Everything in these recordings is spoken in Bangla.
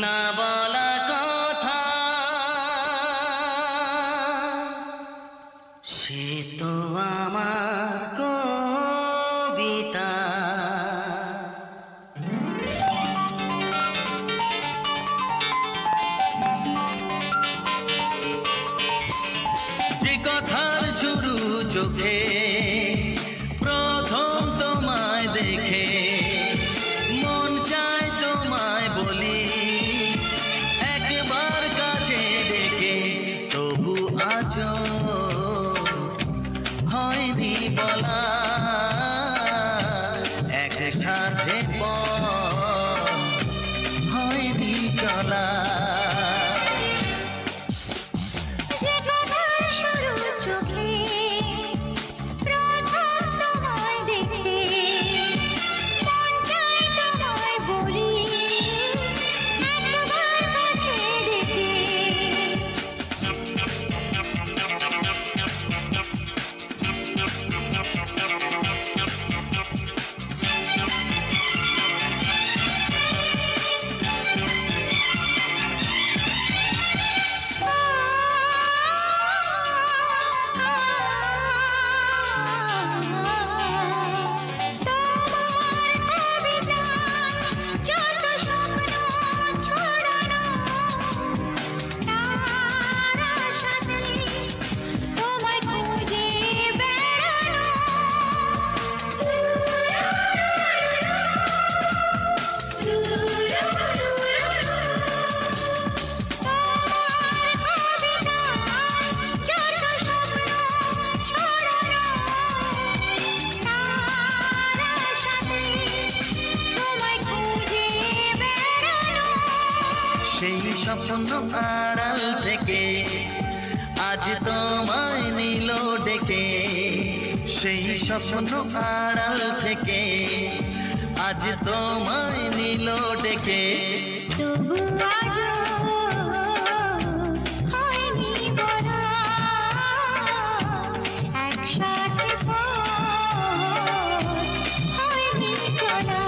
না বলা কথা সে তো আমার কবিতা। যে কথার শুরু চোখে প্রথম তোমায় দেখে মন চায় তোমায় বলি একবার কাছে ডেকে, তবু আজও হয়নি বলা একসাথে হয়নি চলা। সেই স্বপ্ন আড়াল থেকে আজ তোমায় নিল ডেকে, সেই স্বপ্ন আড়াল থেকে আজ তোমায় নিল ডেকে, তবু আজও হয়নি বলা একসাথে হয়নি চলা।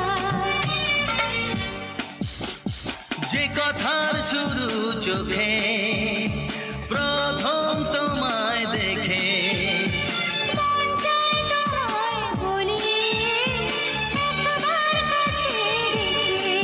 যে কথার শুরু চোখে প্রথম তোমায় দেখে মন চায় তোমায় বলি একবার কাছে ডেকে।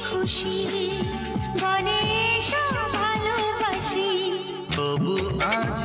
খুশি বলে সব ভালোবাসি, তবু আজ